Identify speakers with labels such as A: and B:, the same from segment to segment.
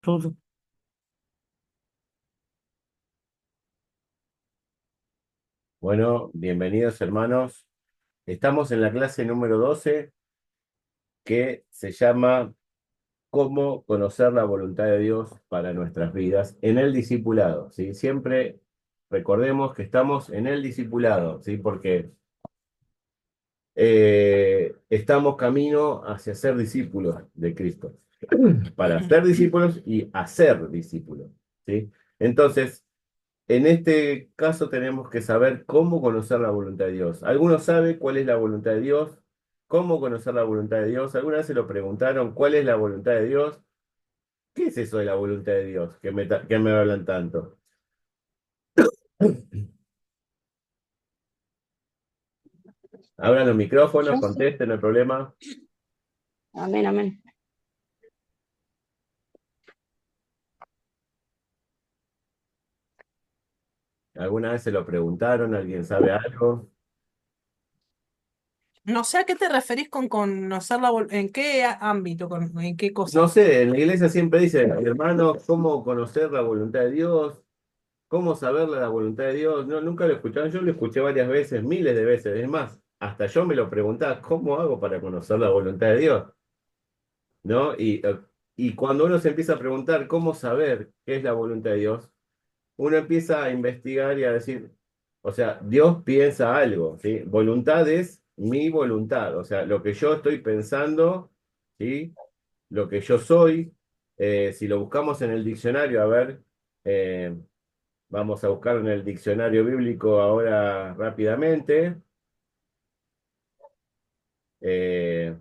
A: Todo.
B: Bueno, bienvenidos hermanos. Estamos en la clase número 12 que se llama ¿Cómo conocer la voluntad de Dios para nuestras vidas en el discipulado? ¿Sí? Siempre recordemos que estamos en el discipulado, ¿sí? Porque estamos camino hacia ser discípulos de Cristo, para ser discípulos y hacer discípulos, ¿sí? Entonces, en este caso tenemos que saber cómo conocer la voluntad de Dios. ¿Alguno sabe cuál es la voluntad de Dios? ¿Cómo conocer la voluntad de Dios? ¿Alguna vez se lo preguntaron cuál es la voluntad de Dios? ¿Qué es eso de la voluntad de Dios que me hablan tanto? Abran los micrófonos,
A: Yo sé.
B: contesten, no hay problema.
A: Amén, amén.
B: ¿Alguna vez se lo preguntaron? ¿Alguien sabe algo?
C: No sé a qué te referís con conocer en qué ámbito, en qué
B: No
C: cosa.
B: sé, en la iglesia siempre dicen, hermanos, ¿cómo conocer la voluntad de Dios? ¿Cómo saber la voluntad de Dios? No, nunca lo escucharon. Yo lo escuché varias veces, miles de veces. Es más, hasta yo me lo preguntaba, ¿cómo hago para conocer la voluntad de Dios? ¿No? Y cuando uno se empieza a preguntar cómo saber qué es la voluntad de Dios, uno empieza a investigar y a decir, o sea, Dios piensa algo, ¿sí? Voluntad es mi voluntad, o sea, lo que yo estoy pensando, ¿sí? Lo que yo soy. Si lo buscamos en el diccionario, a ver. eh, Vamos a buscar en el diccionario bíblico ahora rápidamente. Eh,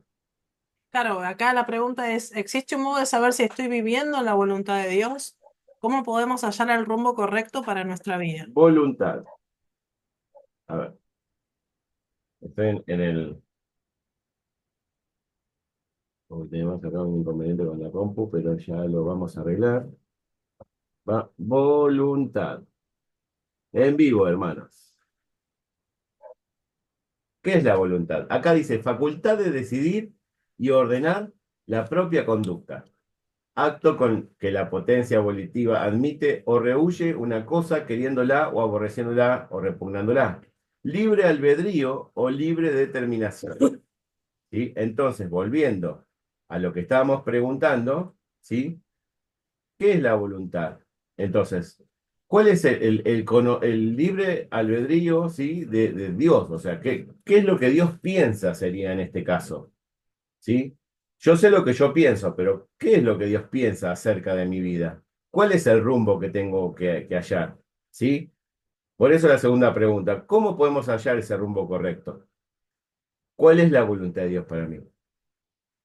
C: Claro, acá la pregunta es, ¿existe un modo de saber si estoy viviendo en la voluntad de Dios? ¿Cómo podemos hallar el rumbo correcto para nuestra vida?
B: voluntad. A ver, estoy en el... Hoy tenemos acá un inconveniente con la compu, pero ya lo vamos a arreglar. Va, voluntad. En vivo, hermanos. ¿Qué es la voluntad? Acá dice facultad de decidir y ordenar la propia conducta. Acto con que la potencia volitiva admite o rehúye una cosa queriéndola o aborreciéndola o repugnándola. Libre albedrío o libre determinación. ¿Sí? Entonces, volviendo a lo que estábamos preguntando, ¿sí? ¿Qué es la voluntad? Entonces, ¿cuál es el libre albedrío, ¿sí? de Dios? O sea, ¿qué es lo que Dios piensa sería en este caso? ¿Sí? Yo sé lo que yo pienso, pero ¿qué es lo que Dios piensa acerca de mi vida? ¿Cuál es el rumbo que tengo que hallar? ¿Sí? Por eso la segunda pregunta, ¿cómo podemos hallar ese rumbo correcto? ¿Cuál es la voluntad de Dios para mí?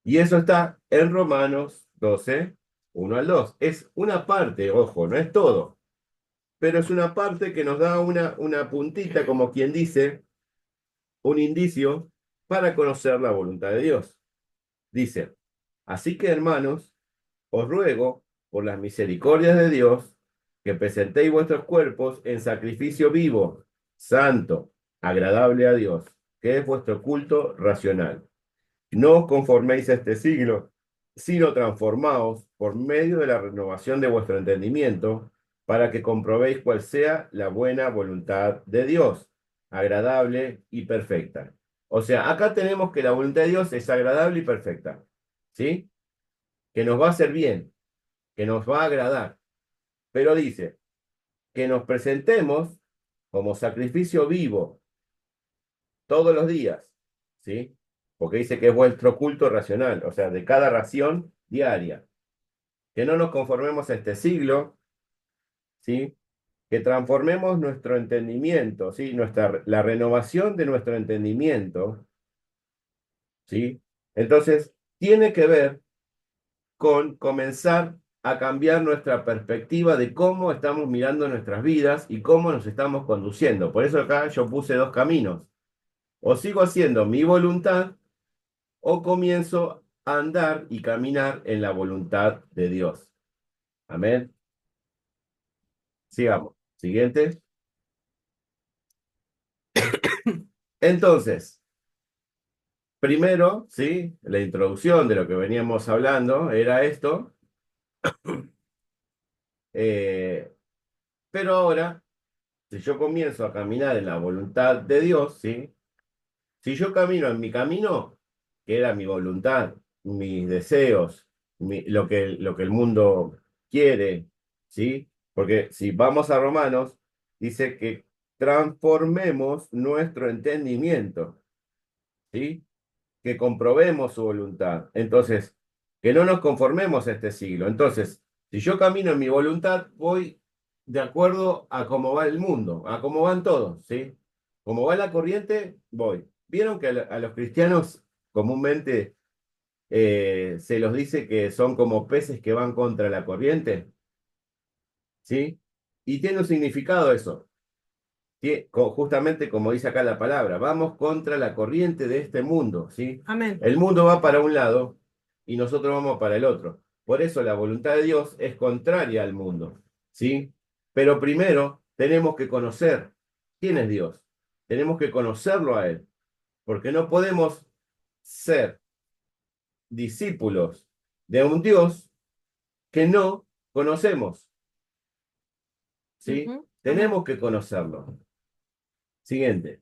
B: Y eso está en Romanos 12, 1 al 2. Es una parte, ojo, no es todo, pero es una parte que nos da una puntita, como quien dice, un indicio para conocer la voluntad de Dios. Dice, así que hermanos, os ruego, por las misericordias de Dios, que presentéis vuestros cuerpos en sacrificio vivo, santo, agradable a Dios, que es vuestro culto racional. No os conforméis a este siglo, sino transformaos por medio de la renovación de vuestro entendimiento, para que comprobéis cuál sea la buena voluntad de Dios, agradable y perfecta. O sea, acá tenemos que la voluntad de Dios es agradable y perfecta, ¿sí? Que nos va a hacer bien, que nos va a agradar. Pero dice que nos presentemos como sacrificio vivo todos los días, ¿sí? Porque dice que es vuestro culto racional, o sea, de cada ración diaria. Que no nos conformemos a este siglo, ¿sí? Que transformemos nuestro entendimiento, ¿sí? La renovación de nuestro entendimiento, ¿sí? Entonces, tiene que ver con comenzar a cambiar nuestra perspectiva de cómo estamos mirando nuestras vidas y cómo nos estamos conduciendo. Por eso acá yo puse dos caminos. O sigo haciendo mi voluntad o comienzo a andar y caminar en la voluntad de Dios. Amén. Sigamos. Siguiente. Entonces, primero, ¿sí? La introducción de lo que veníamos hablando era esto. Pero ahora, si yo comienzo a caminar en la voluntad de Dios, ¿sí? Si yo camino en mi camino, que era mi voluntad, mis deseos, lo que el mundo quiere, ¿sí? Porque si vamos a Romanos, dice que transformemos nuestro entendimiento, ¿sí? Que comprobemos su voluntad. Entonces, que no nos conformemos a este siglo. Entonces, si yo camino en mi voluntad, voy de acuerdo a cómo va el mundo, a cómo van todos, ¿sí? Como va la corriente, voy. ¿Vieron que a los cristianos comúnmente se los dice que son como peces que van contra la corriente? ¿Sí? Y tiene un significado eso. Justamente como dice acá la palabra, vamos contra la corriente de este mundo, ¿sí?
C: Amén.
B: El mundo va para un lado y nosotros vamos para el otro. Por eso la voluntad de Dios es contraria al mundo, ¿sí? Pero primero tenemos que conocer quién es Dios. Tenemos que conocerlo a Él, porque no podemos ser discípulos de un Dios que no conocemos, ¿sí?
C: Ujú. Amén.
B: Tenemos que conocerlo. Siguiente.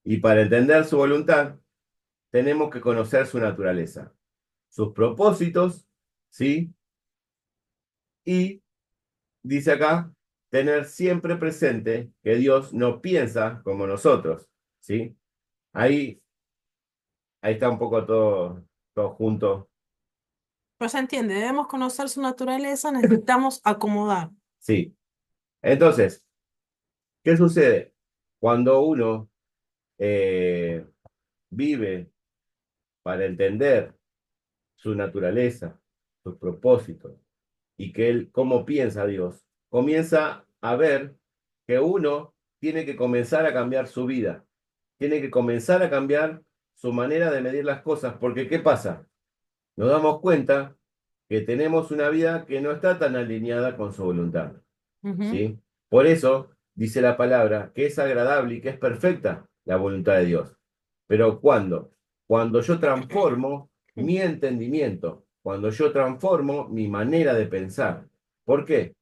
B: Y para entender su voluntad, tenemos que conocer su naturaleza, sus propósitos, ¿sí? Y dice acá, tener siempre presente que Dios no piensa como nosotros, ¿sí? Ahí, ahí está un poco todo junto,
C: Pues se entiende, debemos conocer su naturaleza, necesitamos acomodar.
B: sí. Entonces, ¿qué sucede? Cuando uno eh, vive para entender su naturaleza, sus propósitos, y que él, cómo piensa Dios, comienza a ver que uno tiene que comenzar a cambiar su vida, tiene que comenzar a cambiar su manera de medir las cosas, porque ¿qué pasa? Nos damos cuenta que tenemos una vida que no está tan alineada con su voluntad,
C: Ujú.
B: ¿sí? Por eso dice la palabra que es agradable y que es perfecta la voluntad de Dios. Pero ¿cuándo? Cuando yo transformo mi entendimiento, cuando yo transformo mi manera de pensar. ¿Por qué?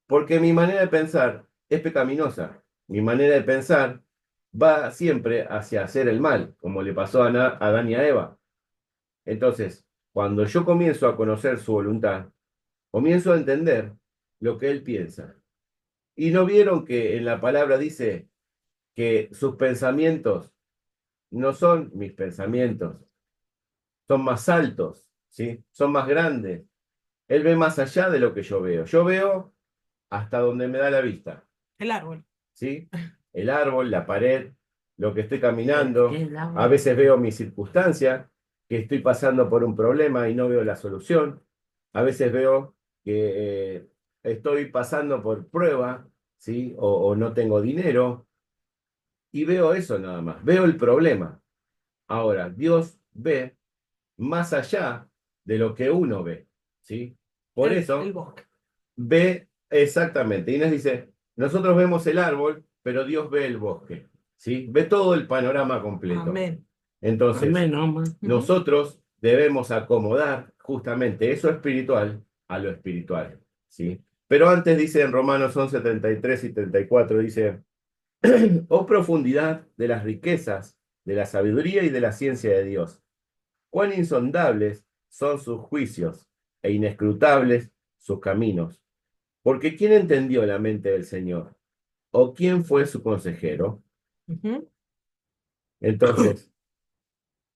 B: Porque mi manera de pensar es pecaminosa. Mi manera de pensar va siempre hacia hacer el mal, como le pasó a Adán y a Eva. Entonces, cuando yo comienzo a conocer su voluntad, comienzo a entender lo que él piensa. ¿Y no vieron que en la palabra dice que sus pensamientos no son mis pensamientos, son más altos, ¿sí? Son más grandes? Él ve más allá de lo que yo veo. Yo veo hasta donde me da la vista,
C: El árbol.
B: ¿sí? El árbol, la pared, lo que estoy caminando. A veces veo mi circunstancia, que estoy pasando por un problema y no veo la solución. A veces veo que estoy pasando por prueba, ¿sí? O no tengo dinero. Y veo eso nada más, veo el problema. Ahora, Dios ve más allá de lo que uno ve, ¿sí? Por
C: El
B: eso
C: bosque.
B: ve exactamente. Inés dice, nosotros vemos el árbol, pero Dios ve el bosque, ¿sí? Ve todo el panorama completo.
C: Amén.
B: Entonces,
D: Amén, amén.
C: Ujú.
B: nosotros debemos acomodar justamente eso espiritual a lo espiritual, ¿sí? Pero antes dice en Romanos 11, 33 y 34, dice, oh profundidad de las riquezas, de la sabiduría y de la ciencia de Dios. Cuán insondables son sus juicios e inescrutables sus caminos. Porque ¿quién entendió la mente del Señor? ¿O quién fue su consejero?
C: Ujú.
B: Entonces,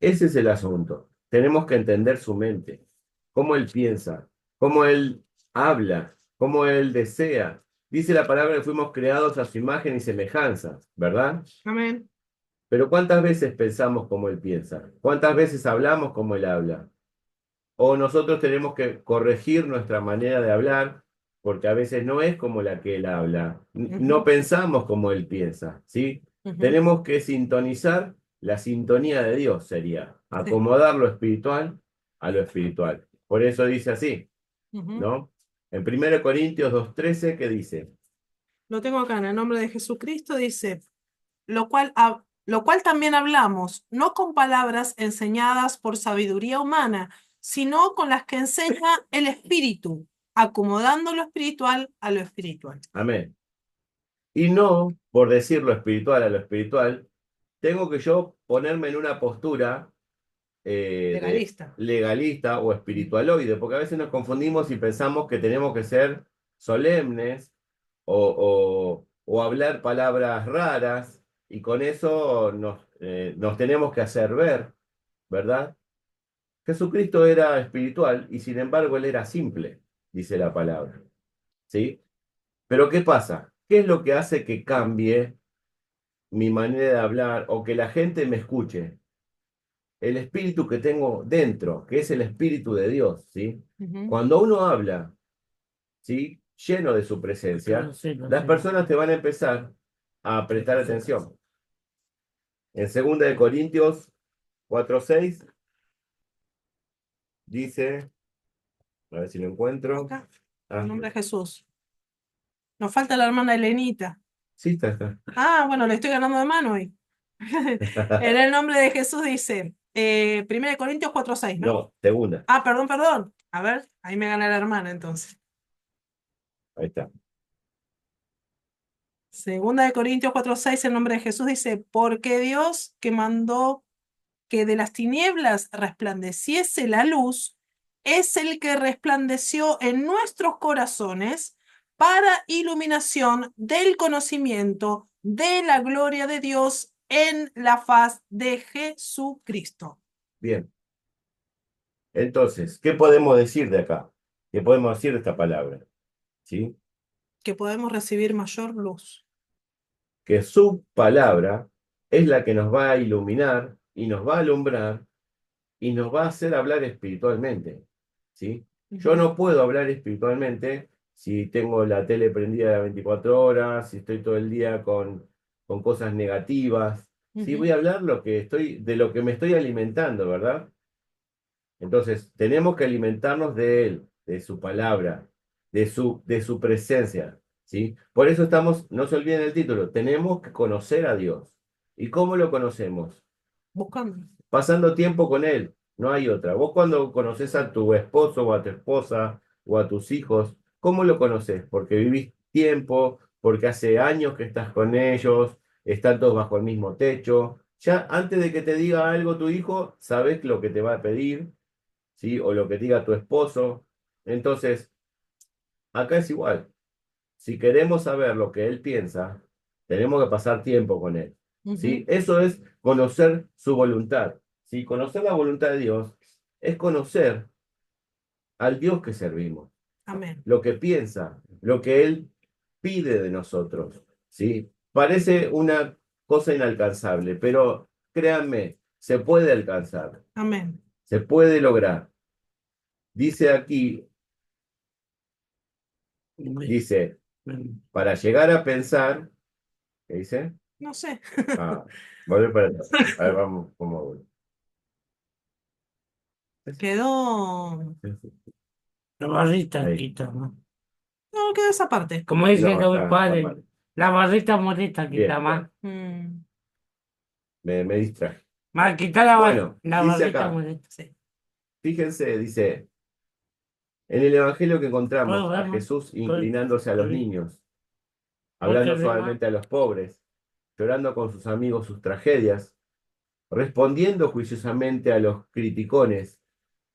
B: ese es el asunto. Tenemos que entender su mente, cómo él piensa, cómo él habla, cómo él desea. Dice la palabra que fuimos creados a su imagen y semejanza, ¿verdad?
C: Amén.
B: Pero ¿cuántas veces pensamos como él piensa? ¿Cuántas veces hablamos como él habla? O nosotros tenemos que corregir nuestra manera de hablar, porque a veces no es como la que él habla. No
C: Ujú.
B: pensamos como él piensa, ¿sí?
C: Ujú.
B: Tenemos que sintonizar la sintonía de Dios, sería
C: Sí.
B: acomodar lo espiritual a lo espiritual. Por eso dice así,
C: Ujú.
B: ¿no? En 1 Corintios 2:13, ¿qué dice?
C: Lo tengo acá en el nombre de Jesucristo, dice, lo cual también hablamos, no con palabras enseñadas por sabiduría humana, sino con las que enseña el Espíritu, acomodando lo espiritual a lo espiritual.
B: Amén. Y no, por decir lo espiritual a lo espiritual, tengo que yo ponerme en una postura
C: Legalista.
B: legalista o espiritualoide, porque a veces nos confundimos y pensamos que tenemos que ser solemnes o hablar palabras raras, y con eso nos tenemos que hacer ver, ¿verdad? Jesucristo era espiritual y sin embargo él era simple, dice la palabra, ¿sí? Pero ¿qué pasa? ¿Qué es lo que hace que cambie mi manera de hablar o que la gente me escuche? El espíritu que tengo dentro, que es el espíritu de Dios, ¿sí?
C: Ujú.
B: Cuando uno habla, ¿sí? Lleno de su presencia, las personas te van a empezar a prestar atención. En 2 Corintios 4:6 dice, a ver si lo encuentro.
C: Acá,
B: Ah,
C: en nombre de Jesús. Nos falta la hermana Elenita.
B: sí, está acá.
C: Ah, bueno, le estoy ganando de mano hoy. En el nombre de Jesús dice, 1 Corintios 4:6, ¿no?
B: No, segunda.
C: Ah, perdón. A ver, ahí me gana la hermana entonces.
B: Ahí está.
C: Segunda de Corintios 4:6, en nombre de Jesús dice, porque Dios que mandó que de las tinieblas resplandeciese la luz, es el que resplandeció en nuestros corazones para iluminación del conocimiento de la gloria de Dios en la faz de Jesucristo.
B: Bien. Entonces, ¿qué podemos decir de acá? ¿Qué podemos decir de esta palabra? ¿Sí?
C: Que podemos recibir mayor luz.
B: Que su palabra es la que nos va a iluminar y nos va a alumbrar y nos va a hacer hablar espiritualmente, ¿sí? Yo no puedo hablar espiritualmente si tengo la tele prendida las 24 horas, si estoy todo el día con cosas negativas. Sí, voy a hablar de lo que me estoy alimentando, ¿verdad? Entonces, tenemos que alimentarnos de Él, de su palabra, de su presencia, ¿sí? Por eso no se olviden el título, tenemos que conocer a Dios. ¿Y cómo lo conocemos?
C: Buscando.
B: Pasando tiempo con Él, no hay otra. Vos cuando conoces a tu esposo o a tu esposa o a tus hijos, ¿cómo lo conoces? Porque vivís tiempo, porque hace años que estás con ellos, están todos bajo el mismo techo. Ya antes de que te diga algo tu hijo, sabes lo que te va a pedir, ¿sí? O lo que diga tu esposo. Entonces, acá es igual. Si queremos saber lo que él piensa, tenemos que pasar tiempo con él, ¿sí? Eso es conocer su voluntad, ¿sí? Conocer la voluntad de Dios es conocer al Dios que servimos,
C: Amén.
B: lo que piensa, lo que él pide de nosotros, ¿sí? Parece una cosa inalcanzable, pero créanme, se puede alcanzar,
C: Amén.
B: se puede lograr. Dice aquí, dice, para llegar a pensar, ¿qué dice?
C: No sé.
B: Ah, volver para atrás. A ver, vamos, ¿cómo voy?
C: Quedó.
D: La barrita
B: Ahí.
D: quita, ¿no?
C: No, quedó esa parte.
D: Como dice
B: No,
D: mi
B: está
D: padre,
B: mal.
D: la barrita molesta
B: Bien,
D: quita más.
C: Mm,
B: me distraje.
D: Más quita
B: Bueno,
D: la
B: dice
D: barrita
B: acá,
D: molesta.
C: sí.
B: fíjense, dice, en el Evangelio que encontramos
D: ¿Puedo
B: a
D: ver, no?
B: Jesús inclinándose a los niños,
D: Porque
B: hablando solamente a los pobres, llorando con sus amigos sus tragedias, respondiendo juiciosamente a los criticones,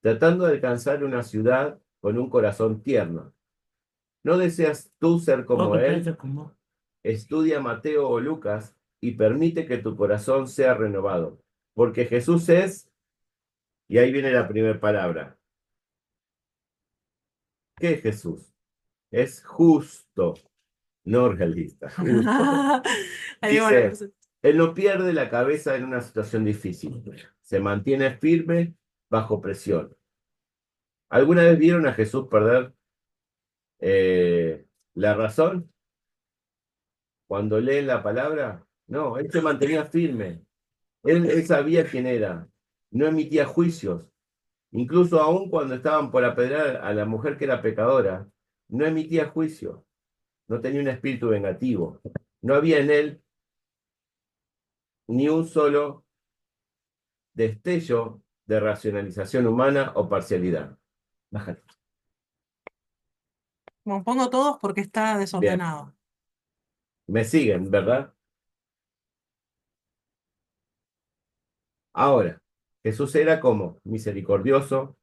B: tratando de alcanzar una ciudad con un corazón tierno. ¿No deseas tú ser como él?
D: como
B: Estudia Mateo o Lucas y permite que tu corazón sea renovado. Porque Jesús es, y ahí viene la primera palabra. ¿Qué es Jesús? Es justo, no realista, justo.
C: Ahí va la
B: Dice,
C: cosa.
B: él no pierde la cabeza en una situación difícil. Se mantiene firme bajo presión. ¿Alguna vez vieron a Jesús perder la razón cuando leen la palabra? No, él se mantenía firme. Él sabía quién era, no emitía juicios, incluso aún cuando estaban por apedrear a la mujer que era pecadora, no emitía juicio, no tenía un espíritu vengativo, no había en él ni un solo destello de racionalización humana o parcialidad. Bájate.
C: Como pongo todos porque está
B: Bien,
C: desordenado.
B: me siguen, ¿verdad? Ahora, Jesús era como misericordioso.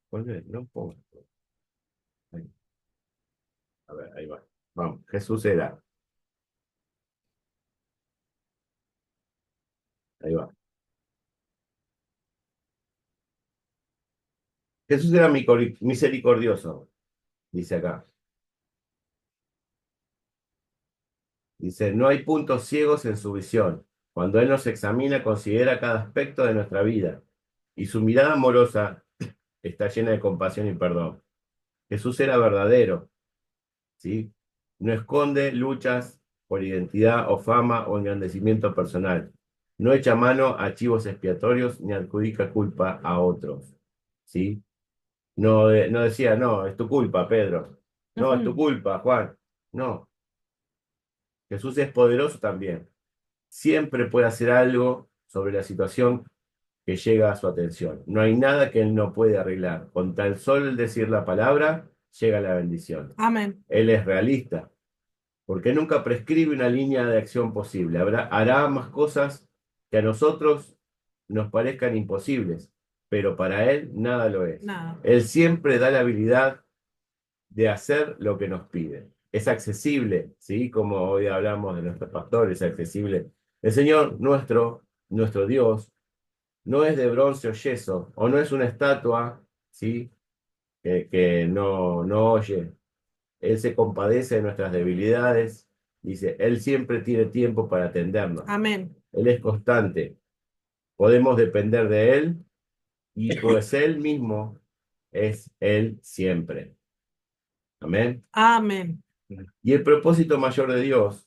B: ¿Cuál es? No pongo. Ahí. A ver, ahí va. Vamos, Jesús era. Ahí va. Jesús era misericordioso, dice acá. Dice, no hay puntos ciegos en su visión. Cuando Él nos examina, considera cada aspecto de nuestra vida. Y su mirada amorosa está llena de compasión y perdón. Jesús era verdadero, ¿sí? No esconde luchas por identidad o fama o engrandecimiento personal. No echa mano a chivos expiatorios ni adjudica culpa a otros, ¿sí? No, no decía, no, es tu culpa, Pedro. No, es tu
C: Ujú.
B: culpa, Juan. No, Jesús es poderoso también. Siempre puede hacer algo sobre la situación que llega a su atención. No hay nada que él no puede arreglar. Con tan solo el decir la palabra, llega la bendición.
C: Amén.
B: Él es realista, porque nunca prescribe una línea de acción posible. Hará más cosas que a nosotros nos parezcan imposibles, pero para él nada lo es.
C: Nada.
B: Él siempre da la habilidad de hacer lo que nos pide. Es accesible, ¿sí? Como hoy hablamos de nuestro pastor, es accesible. El Señor nuestro Dios, no es de bronce o yeso, o no es una estatua, ¿sí? Que no oye. Él se compadece de nuestras debilidades. Dice, Él siempre tiene tiempo para atendernos.
C: Amén.
B: Él es constante. Podemos depender de Él y pues Él mismo es Él siempre. Amén.
C: Amén.
B: Y el propósito mayor de Dios,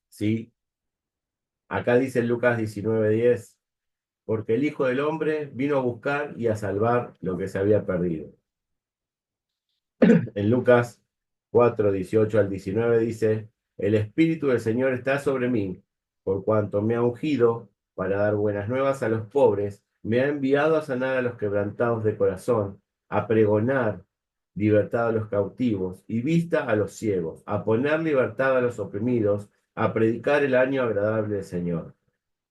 B: ¿sí? Acá dice en Lucas 19:10, porque el Hijo del Hombre vino a buscar y a salvar lo que se había perdido. En Lucas 4:18 al 19 dice, el Espíritu del Señor está sobre mí, por cuanto me ha ungido para dar buenas nuevas a los pobres, me ha enviado a sanar a los quebrantados de corazón, a pregonar libertad a los cautivos y vista a los ciegos, a poner libertad a los oprimidos, a predicar el año agradable del Señor.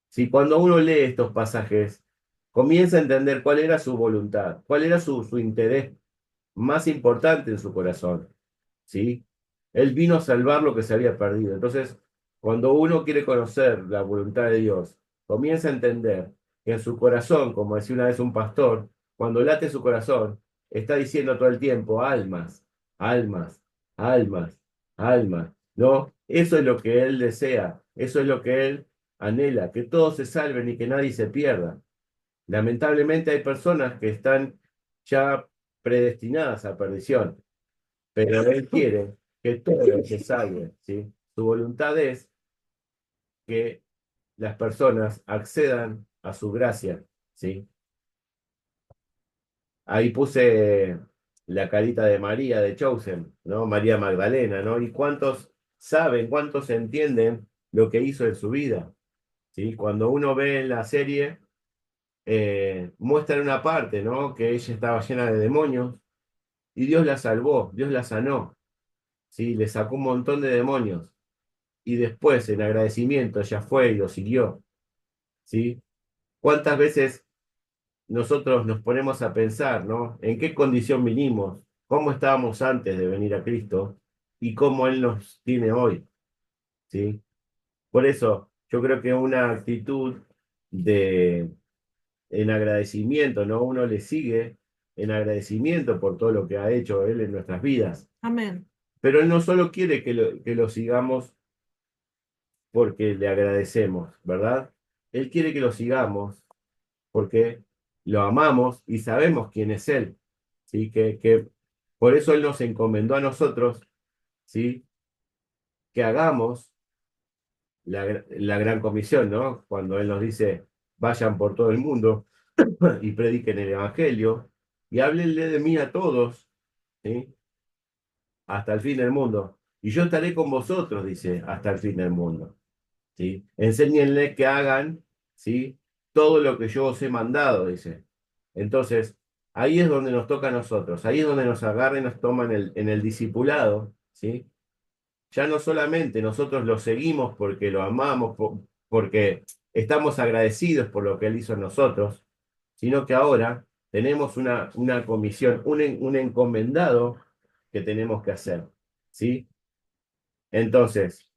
B: Si cuando uno lee estos pasajes, comienza a entender cuál era su voluntad, cuál era su interés más importante en su corazón, ¿sí? Él vino a salvar lo que se había perdido. Entonces, cuando uno quiere conocer la voluntad de Dios, comienza a entender que en su corazón, como decía una vez un pastor, cuando late su corazón, está diciendo todo el tiempo, almas, almas, almas, almas, ¿no? Eso es lo que Él desea, eso es lo que Él anhela, que todos se salven y que nadie se pierda. Lamentablemente hay personas que están ya predestinadas a perdición, pero Él quiere que todos se salven, ¿sí? Su voluntad es que las personas accedan a su gracia, ¿sí? Ahí puse la carita de María de Chosen, ¿no? María Magdalena, ¿no? ¿Y cuántos saben, cuántos entienden lo que hizo en su vida? ¿Sí? Cuando uno ve en la serie, muestran una parte, ¿no? Que ella estaba llena de demonios y Dios la salvó, Dios la sanó, ¿sí? Le sacó un montón de demonios y después, en agradecimiento, ella fue y lo siguió, ¿sí? ¿Cuántas veces nosotros nos ponemos a pensar, ¿no? ¿En qué condición vinimos? ¿Cómo estábamos antes de venir a Cristo? Y cómo Él nos tiene hoy, ¿sí? Por eso, yo creo que una actitud de en agradecimiento, ¿no? Uno le sigue en agradecimiento por todo lo que ha hecho Él en nuestras vidas.
C: Amén.
B: Pero Él no solo quiere que lo sigamos porque le agradecemos, ¿verdad? Él quiere que lo sigamos porque lo amamos y sabemos quién es Él, ¿sí? Que por eso Él nos encomendó a nosotros, ¿sí? Que hagamos la gran comisión, ¿no? Cuando Él nos dice, vayan por todo el mundo y prediquen el Evangelio y háblenle de mí a todos, ¿sí? Hasta el fin del mundo. Y yo estaré con vosotros, dice, hasta el fin del mundo, ¿sí? Enséñenle que hagan, ¿sí? Todo lo que yo os he mandado, dice. Entonces, ahí es donde nos toca a nosotros, ahí es donde nos agarra y nos toma en el discipulado, ¿sí? Ya no solamente nosotros lo seguimos porque lo amamos, porque estamos agradecidos por lo que Él hizo en nosotros, sino que ahora tenemos una comisión, un encomendado que tenemos que hacer, ¿sí? Entonces,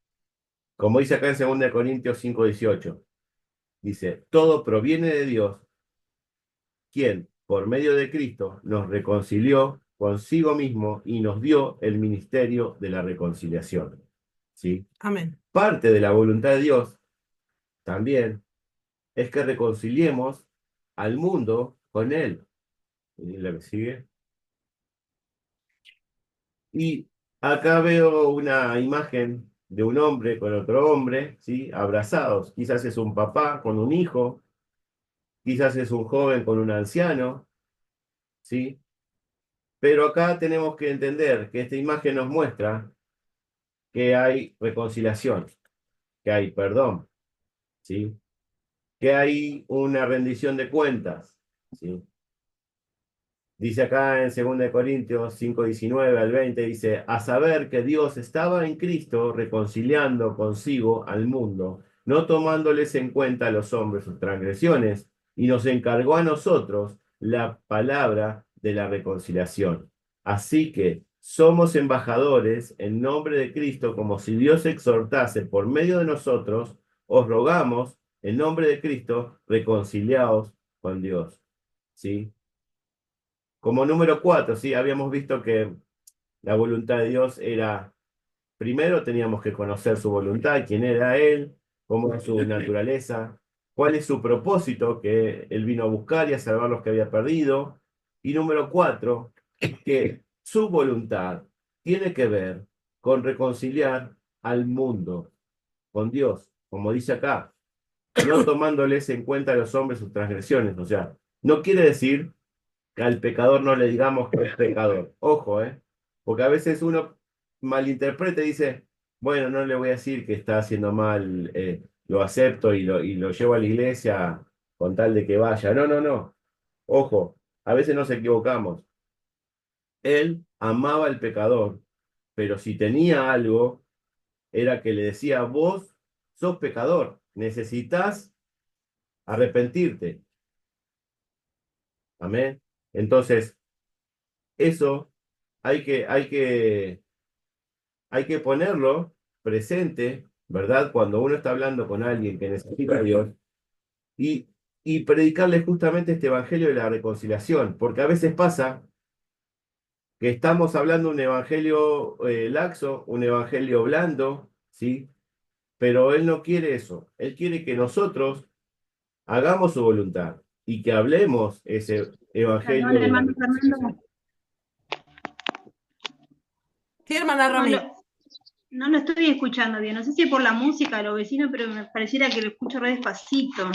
B: como dice acá en 2 Corintios 5:18, dice, todo proviene de Dios, quien, por medio de Cristo, nos reconcilió consigo mismo y nos dio el ministerio de la reconciliación, ¿sí?
C: Amén.
B: Parte de la voluntad de Dios también es que reconciliemos al mundo con Él. ¿Y la que sigue? Y acá veo una imagen de un hombre con otro hombre, ¿sí? Abrazados. Quizás es un papá con un hijo, quizás es un joven con un anciano, ¿sí? Pero acá tenemos que entender que esta imagen nos muestra que hay reconciliación, que hay perdón, ¿sí? Que hay una rendición de cuentas, ¿sí? Dice acá en 2 Corintios 5:19 al 20, dice, a saber que Dios estaba en Cristo reconciliando consigo al mundo, no tomándoles en cuenta a los hombres sus transgresiones, y nos encargó a nosotros la palabra de la reconciliación. Así que somos embajadores en nombre de Cristo, como si Dios exhortase por medio de nosotros, os rogamos en nombre de Cristo, reconciliaos con Dios. ¿Sí? Como número 4, ¿sí? Habíamos visto que la voluntad de Dios era, primero teníamos que conocer su voluntad, quién era Él, cómo es su naturaleza, cuál es su propósito, que Él vino a buscar y a salvar los que había perdido. Y número 4, que su voluntad tiene que ver con reconciliar al mundo con Dios, como dice acá, no tomándoles en cuenta a los hombres sus transgresiones. O sea, no quiere decir que al pecador no le digamos que es pecador. Ojo, ¿eh? Porque a veces uno malinterpreta y dice, bueno, no le voy a decir que está haciendo mal, lo acepto y lo llevo a la iglesia con tal de que vaya. No, no, no. Ojo, a veces nos equivocamos. Él amaba al pecador, pero si tenía algo, era que le decía, vos sos pecador, necesitas arrepentirte. Amén. Entonces, eso hay que ponerlo presente, ¿verdad? Cuando uno está hablando con alguien que necesita a Dios y, y predicarle justamente este evangelio de la reconciliación, porque a veces pasa que estamos hablando un evangelio laxo, un evangelio blando, ¿sí? Pero Él no quiere eso. Él quiere que nosotros hagamos su voluntad y que hablemos ese
E: Perdón,
B: evangelio de la
E: hermano
B: reconciliación.
E: Fernando,
C: Sí, hermana
E: no
C: Romy.
E: no lo estoy escuchando bien. No sé si es por la música de los vecinos, pero me pareciera que lo escucho re despacito.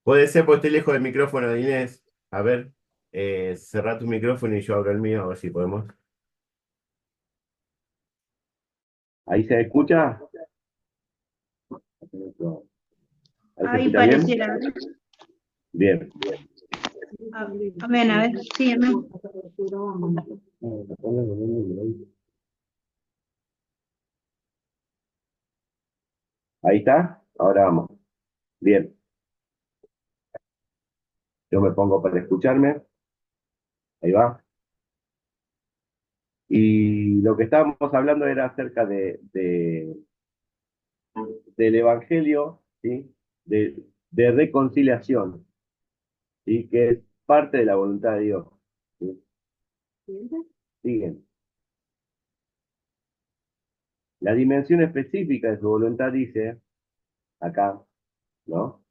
B: Puede ser porque estoy lejos del micrófono de Inés. A ver, cerrá tu micrófono y yo abro el mío, a ver si podemos. ¿Ahí se escucha? ¿Ahí se
E: Ahí
B: escucha bien?
E: pareciera.
B: Bien.
E: Amén, a ver, sí, amén.
B: Ahí está. Ahora vamos. Bien. Yo me pongo para escucharme. Ahí va. Y lo que estábamos hablando era acerca del Evangelio, ¿sí? De reconciliación, ¿sí? Que es parte de la voluntad de Dios. ¿Sí? Siguen. La dimensión específica de su voluntad dice, acá, ¿no?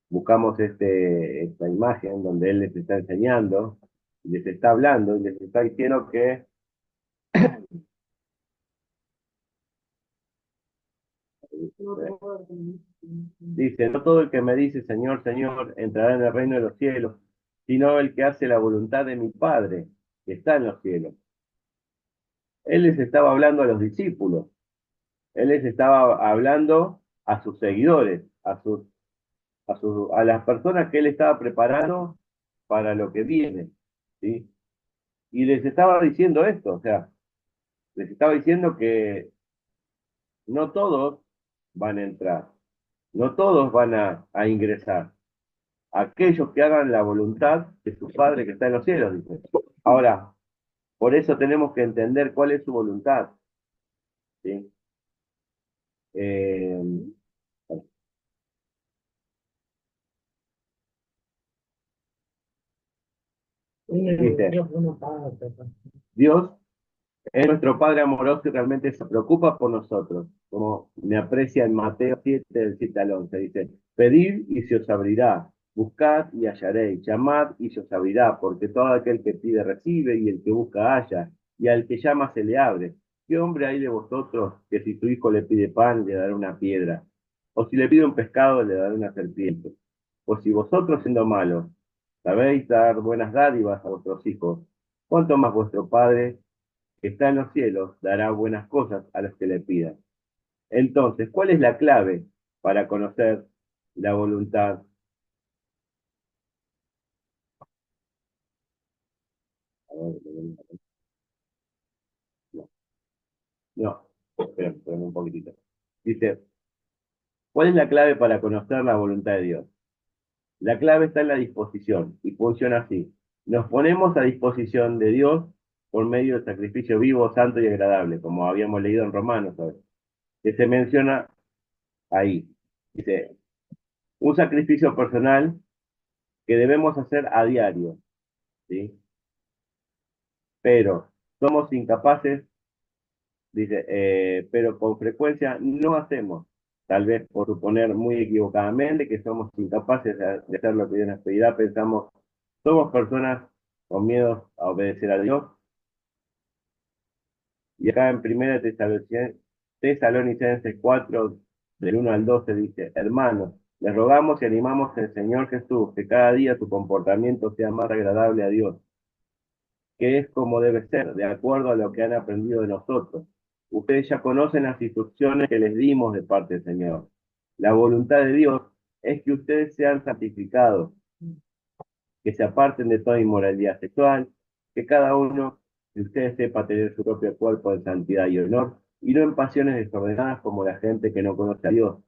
B: Buscamos esta imagen donde Él les está enseñando, les está hablando y les está diciendo que dice, no todo el que me dice Señor, Señor, entrará en el reino de los cielos, sino el que hace la voluntad de mi Padre, que está en los cielos. Él les estaba hablando a los discípulos, Él les estaba hablando a sus seguidores, a las personas que Él estaba preparando para lo que viene, ¿sí? Y les estaba diciendo esto, o sea, les estaba diciendo que no todos van a entrar, no todos van a ingresar. Aquellos que hagan la voluntad de su Padre que está en los cielos, dice. Ahora, por eso tenemos que entender cuál es su voluntad, ¿sí? Eh, dice, Dios es nuestro Padre amoroso y realmente se preocupa por nosotros, como me aprecia en Mateo 7, del 7 al 11. Dice, pedid y se os abrirá, buscad y hallaréis, llamad y se os abrirá, porque todo aquel que pide recibe y el que busca halla, y al que llama se le abre. ¿Qué hombre hay de vosotros que si su hijo le pide pan le dará una piedra? O si le pide un pescado le dará una serpiente? O si vosotros siendo malos sabéis dar buenas dádivas a vuestros hijos, ¿cuánto más vuestro Padre que está en los cielos dará buenas cosas a los que le pidan? Entonces, ¿cuál es la clave para conocer la voluntad? A ver, no, esperen un poquitito. Dice, ¿cuál es la clave para conocer la voluntad de Dios? La clave está en la disposición y funciona así. Nos ponemos a disposición de Dios por medio del sacrificio vivo, santo y agradable, como habíamos leído en Romanos, ¿sabes? Que se menciona ahí. Dice, un sacrificio personal que debemos hacer a diario, ¿sí? Pero somos incapaces, dice, pero con frecuencia no hacemos, tal vez por suponer muy equivocadamente que somos incapaces de hacer lo que Dios nos pedirá, pensamos, somos personas con miedo a obedecer a Dios. Y acá en 1 Tesalonicenses 4, del 1 al 12, dice, hermanos, les rogamos y animamos al Señor Jesús que cada día su comportamiento sea más agradable a Dios, que es como debe ser, de acuerdo a lo que han aprendido de nosotros. Ustedes ya conocen las instrucciones que les dimos de parte del Señor. La voluntad de Dios es que ustedes sean santificados, que se aparten de toda inmoralidad sexual, que cada uno de ustedes sepa tener su propio cuerpo en santidad y honor, y no en pasiones desordenadas como la gente que no conoce a Dios.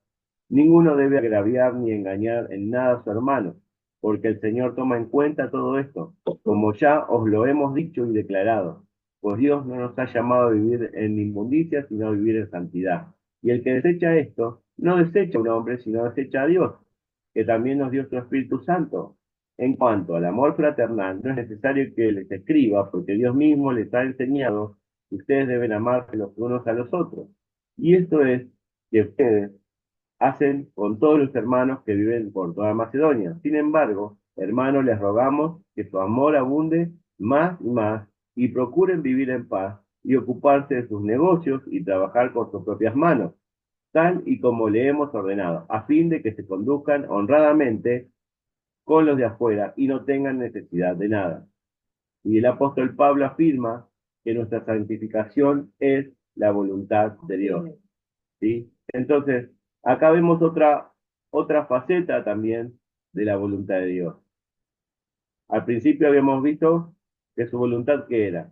B: Ninguno debe agraviar ni engañar en nada a su hermano, porque el Señor toma en cuenta todo esto, como ya os lo hemos dicho y declarado, pues Dios no nos ha llamado a vivir en inmundicia, sino a vivir en santidad. Y el que desecha esto, no desecha a un hombre, sino desecha a Dios, que también nos dio su Espíritu Santo. En cuanto al amor fraternal, no es necesario que les escriba, porque Dios mismo les ha enseñado que ustedes deben amarse los unos a los otros. Y esto es que ustedes hacen con todos los hermanos que viven por toda Macedonia. Sin embargo, hermanos, les rogamos que su amor abunde más y más y procuren vivir en paz y ocuparse de sus negocios y trabajar con sus propias manos, tal y como le hemos ordenado, a fin de que se conduzcan honradamente con los de afuera y no tengan necesidad de nada. Y el apóstol Pablo afirma que nuestra santificación es la voluntad de Dios, ¿sí? Entonces, acá vemos otra faceta también de la voluntad de Dios. Al principio habíamos visto que su voluntad, ¿qué era?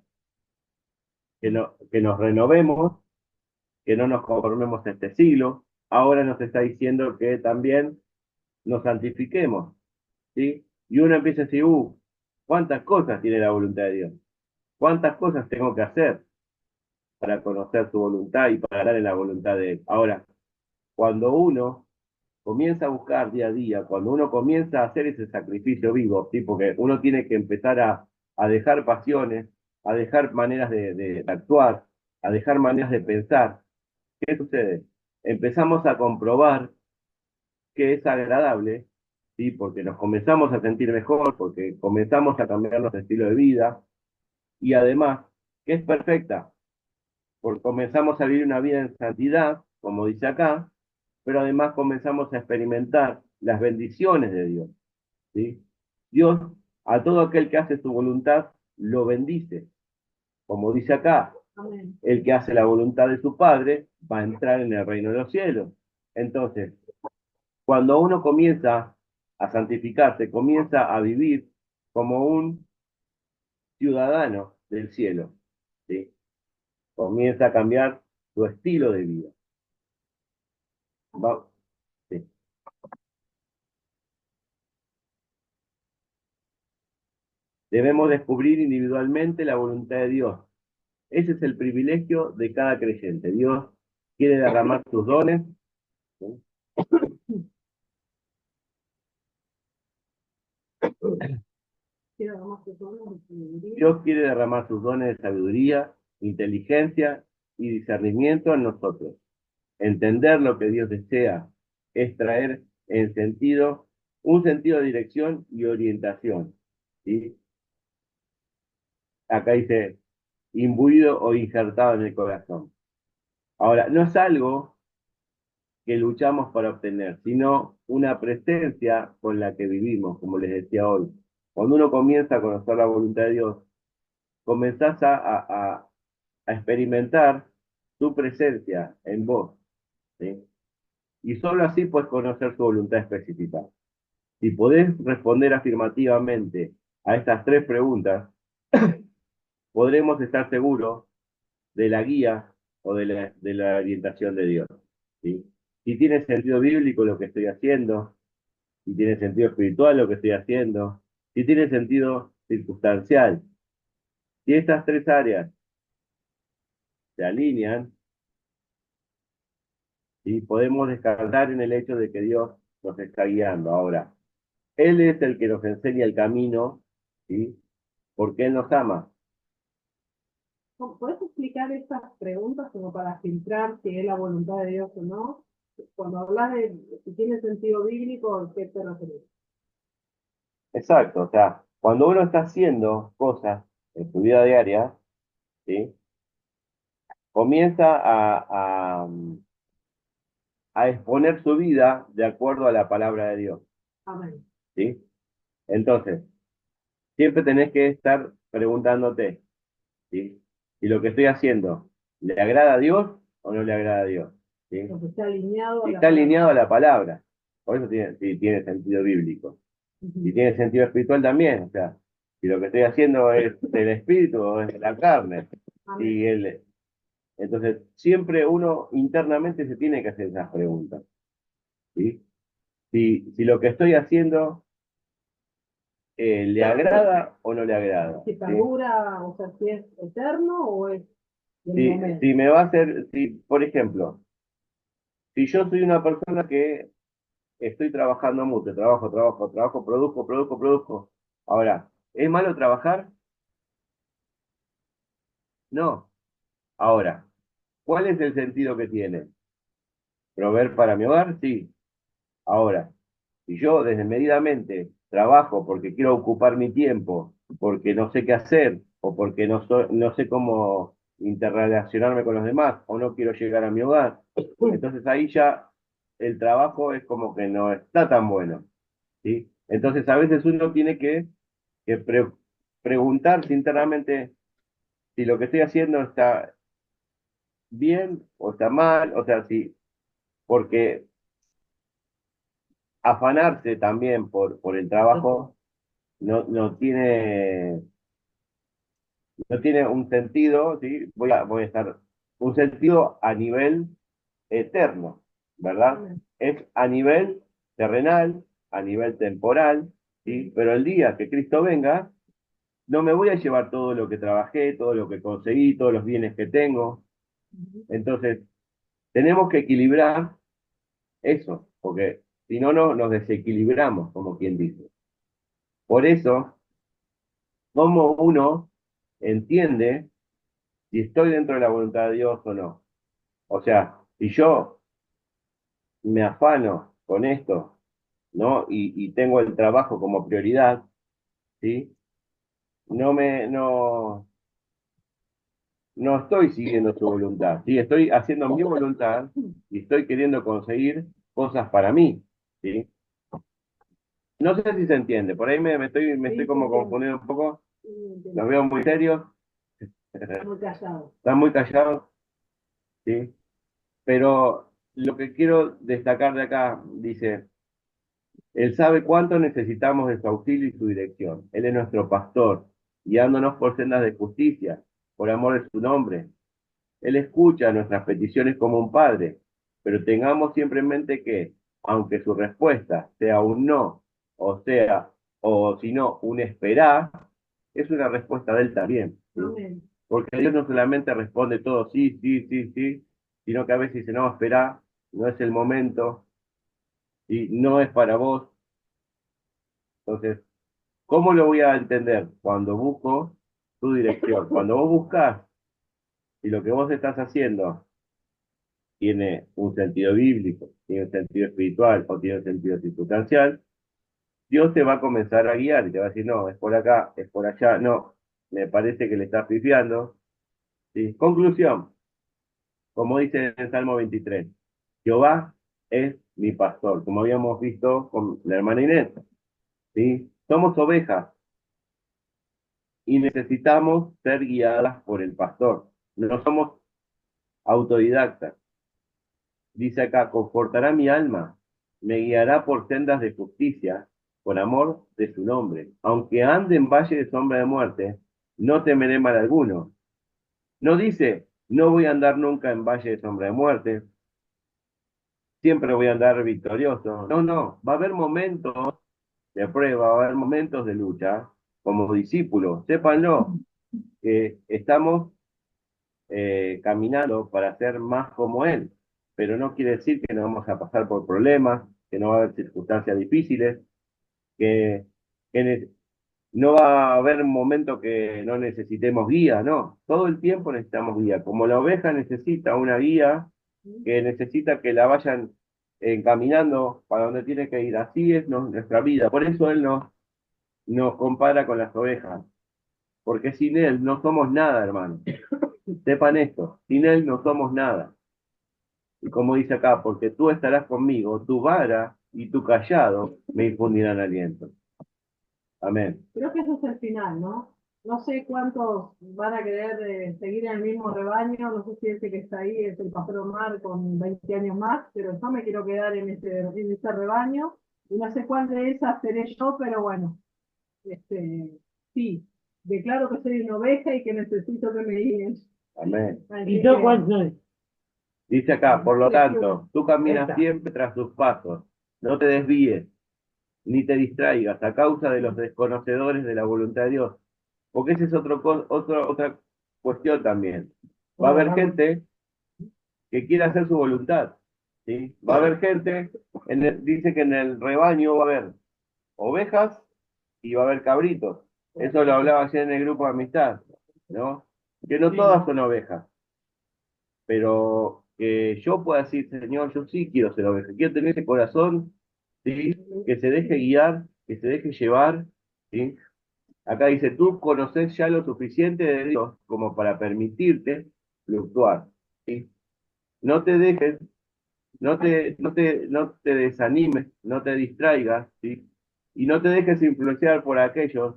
B: Que nos renovemos, que no nos conformemos a este siglo. Ahora nos está diciendo que también nos santifiquemos, ¿sí? Y uno empieza a decir, ¿cuántas cosas tiene la voluntad de Dios? ¿Cuántas cosas tengo que hacer para conocer su voluntad y para ganar en la voluntad de Él? Ahora, cuando uno comienza a buscar día a día, cuando uno comienza a hacer ese sacrificio vivo, ¿sí? Porque uno tiene que empezar a dejar pasiones, a dejar maneras de actuar, a dejar maneras de pensar. ¿Qué sucede? Empezamos a comprobar que es agradable, ¿sí? Porque nos comenzamos a sentir mejor, porque comenzamos a cambiar nuestro estilo de vida, y además, que es perfecta, porque comenzamos a vivir una vida en santidad, como dice acá, pero además comenzamos a experimentar las bendiciones de Dios, ¿sí? Dios, a todo aquel que hace su voluntad, lo bendice. Como dice acá, el que hace la voluntad de su Padre va a entrar en el reino de los cielos. Entonces, cuando uno comienza a santificarse, comienza a vivir como un ciudadano del cielo, ¿sí? Comienza a cambiar su estilo de vida. Sí. Debemos descubrir individualmente la voluntad de Dios. Ese es el privilegio de cada creyente. Dios quiere derramar sus dones, ¿sí? Dios quiere derramar sus dones de sabiduría, inteligencia y discernimiento en nosotros. Entender lo que Dios desea es traer un sentido de dirección y orientación, ¿sí? Acá dice, imbuido o injertado en el corazón. Ahora, no es algo que luchamos para obtener, sino una presencia con la que vivimos, como les decía hoy. Cuando uno comienza a conocer la voluntad de Dios, comenzás a experimentar su presencia en vos, ¿sí? Y solo así puedes conocer su voluntad específica. Si podés responder afirmativamente a estas tres preguntas, podremos estar seguros de la guía o de la orientación de Dios, ¿sí? Si tiene sentido bíblico lo que estoy haciendo, si tiene sentido espiritual lo que estoy haciendo, si tiene sentido circunstancial. Si estas tres áreas se alinean, ¿sí? Podemos descartar en el hecho de que Dios nos está guiando. Ahora, Él es el que nos enseña el camino, ¿sí? Porque Él nos ama.
A: ¿Puedes explicar estas preguntas como para filtrar si es la voluntad de Dios o no? Cuando hablas de si tiene sentido bíblico, ¿a qué te refieres?
B: Exacto, o sea, cuando uno está haciendo cosas en su vida diaria, ¿sí? Comienza a exponer su vida de acuerdo a la palabra de Dios,
A: Amén.
B: ¿sí? Entonces, siempre tenés que estar preguntándote, ¿sí? Si lo que estoy haciendo, ¿le agrada a Dios o no le agrada a Dios? ¿Sí?
A: Porque está alineado a
B: Si
A: la
B: está
A: palabra.
B: alineado a la palabra, por eso tiene sentido bíblico.
A: Ujú.
B: Y tiene sentido espiritual también, o sea, si lo que estoy haciendo es del espíritu o es de la carne.
A: Amén.
B: Entonces, siempre uno internamente se tiene que hacer esas preguntas, ¿sí? Si lo que estoy haciendo le agrada o no le agrada.
A: Si
B: ¿Sí?
A: perdura, o sea, si es eterno o es del
B: Si,
A: momento.
B: si me va a hacer, si, por ejemplo, si yo soy una persona que estoy trabajando mucho, trabajo, produzco. Ahora, ¿es malo trabajar? No. Ahora, ¿cuál es el sentido que tiene? ¿Proveer para mi hogar? Sí. Ahora, si yo desmedidamente trabajo porque quiero ocupar mi tiempo, porque no sé qué hacer, o porque no sé cómo interrelacionarme con los demás, o no quiero llegar a mi hogar, entonces ahí ya el trabajo es como que no está tan bueno, ¿sí? Entonces a veces uno tiene que preguntarse internamente si lo que estoy haciendo está bien o está mal, o sea, si, porque afanarse también por el trabajo no tiene un sentido, ¿sí? Voy a estar, un sentido a nivel eterno, ¿verdad?
A: Amén.
B: Es a nivel terrenal, a nivel temporal, ¿sí? Pero el día que Cristo venga, no me voy a llevar todo lo que trabajé, todo lo que conseguí, todos los bienes que tengo. Entonces, tenemos que equilibrar eso, porque si no, nos desequilibramos, como quien dice. Por eso, ¿cómo uno entiende si estoy dentro de la voluntad de Dios o no? O sea, si yo me afano con esto, ¿no? Y tengo el trabajo como prioridad, ¿sí? No estoy siguiendo su voluntad, ¿sí? Estoy haciendo mi voluntad y estoy queriendo conseguir cosas para mí, ¿sí? No sé si se entiende, por ahí me estoy
A: Sí,
B: como
A: entiendo.
B: confundiendo un poco,
A: Sí, entiendo.
B: los veo muy serios,
A: Está muy callado.
B: están muy callados, ¿sí? Pero lo que quiero destacar de acá, dice, Él sabe cuánto necesitamos de su auxilio y su dirección. Él es nuestro pastor, guiándonos por sendas de justicia, por amor de su nombre. Él escucha nuestras peticiones como un padre, pero tengamos siempre en mente que, aunque su respuesta sea un no, o sea, o si no, un esperá, es una respuesta de él también, ¿sí?
A: Amén.
B: Porque Dios no solamente responde todo sí, sí, sí, sí, sino que a veces dice, no, esperá, no es el momento, y no es para vos. Entonces, ¿cómo lo voy a entender? Cuando busco tu dirección. Cuando vos buscas y lo que vos estás haciendo tiene un sentido bíblico, tiene un sentido espiritual o tiene un sentido circunstancial, Dios te va a comenzar a guiar y te va a decir, no, es por acá, es por allá, no, me parece que le estás pifiando. ¿Sí? Conclusión, como dice en el Salmo 23, Jehová es mi pastor, como habíamos visto con la hermana Inés. ¿Sí? Somos ovejas y necesitamos ser guiadas por el pastor. No somos autodidactas. Dice acá, confortará mi alma, me guiará por sendas de justicia, por amor de su nombre. Aunque ande en valle de sombra de muerte, no temeré mal alguno. No dice, no voy a andar nunca en valle de sombra de muerte, siempre voy a andar victorioso. No, no, va a haber momentos de prueba, va a haber momentos de lucha. Como discípulos, sépanlo, que estamos caminando para ser más como Él. Pero no quiere decir que no vamos a pasar por problemas, que no va a haber circunstancias difíciles, que, que no va a haber un momento que no necesitemos guía, no. Todo el tiempo necesitamos guía. Como la oveja necesita una guía, que necesita que la vayan encaminando para donde tiene que ir. Así es nuestra vida. Por eso Él nos compara con las ovejas. Porque sin Él no somos nada, hermano. Sepan esto, sin Él no somos nada. Y como dice acá, porque tú estarás conmigo, tu vara y tu callado me infundirán aliento. Amén.
A: Creo que ese es el final, ¿no? No sé cuántos van a querer seguir en el mismo rebaño, no sé si ese que está ahí es el pastor Omar con 20 años más, pero yo me quiero quedar en ese rebaño, y no sé cuál de esas seré yo, pero bueno, sí, declaro que soy una oveja y que necesito que me guíen.
B: Amén.
A: Así
D: ¿Y tú
A: que,
D: cuánto es?
B: Dice acá, por lo
A: precioso.
B: tanto, tú caminas
D: Esta.
B: siempre tras tus pasos, no te desvíes, ni te distraigas a causa de los desconocedores de la voluntad de Dios. Porque esa es otra cuestión también. Va a haber gente que quiere hacer su voluntad, ¿sí? Va a haber gente, dice que en el rebaño va a haber ovejas y va a haber cabritos. Eso lo hablaba ayer en el grupo de amistad, ¿no? Que no todas son ovejas, pero que yo pueda decir, Señor, yo sí quiero ser oveja, quiero tener ese corazón, ¿sí? Que se deje guiar, que se deje llevar, ¿sí? Acá dice, tú conoces ya lo suficiente de Dios como para permitirte fluctuar, ¿sí? No te dejes, no te desanimes, no te distraigas, ¿sí? Y no te dejes influenciar por aquellos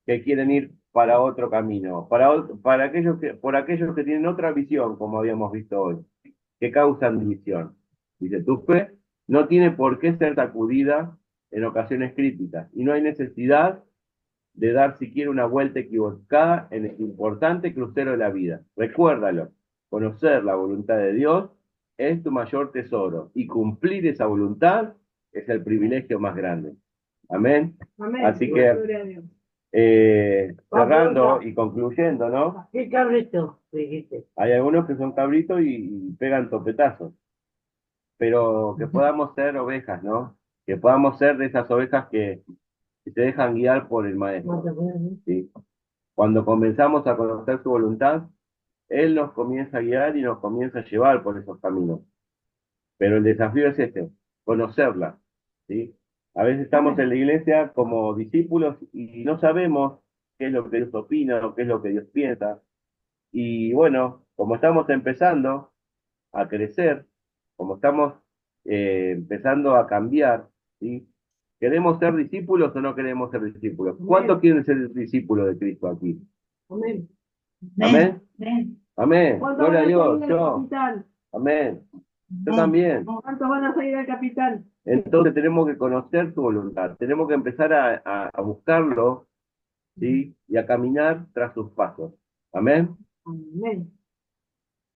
B: que quieren ir para otro camino, para por aquellos que tienen otra visión, como habíamos visto hoy, que causan división. Dice, tu fe no tiene por qué ser sacudida en ocasiones críticas y no hay necesidad de dar siquiera una vuelta equivocada en el importante crucero de la vida. Recuérdalo, conocer la voluntad de Dios es tu mayor tesoro y cumplir esa voluntad es el privilegio más grande. Amén.
A: Amén.
B: Así que
A: Gloria a Dios.
B: cerrando y concluyendo, ¿no?
D: ¿Qué cabrito dijiste?
B: Hay algunos que son cabritos y pegan topetazos, pero que podamos ser ovejas, ¿no? Que podamos ser de esas ovejas que se dejan guiar por el maestro, ¿sí? Cuando comenzamos a conocer su voluntad, Él nos comienza a guiar y nos comienza a llevar por esos caminos. Pero el desafío es este, conocerla, ¿sí? A veces estamos en la iglesia como discípulos y no sabemos qué es lo que Dios opina o qué es lo que Dios piensa. Y bueno, como estamos empezando a crecer, como estamos empezando a cambiar, ¿sí? ¿Queremos ser discípulos o no queremos ser discípulos? ¿Cuántos quieren ser discípulos de Cristo aquí?
A: Amén.
B: Amén.
E: Ven.
B: Amén.
A: ¿Cuánto
B: Gloria a
A: van a
B: Dios.
A: seguir el
B: Yo.
A: capitán?
B: Amén. Yo también.
A: ¿Cuántos van a seguir al capitán?
B: Entonces tenemos que conocer su voluntad, tenemos que empezar a buscarlo, ¿sí? Y a caminar tras sus pasos. Amén.
A: Amén.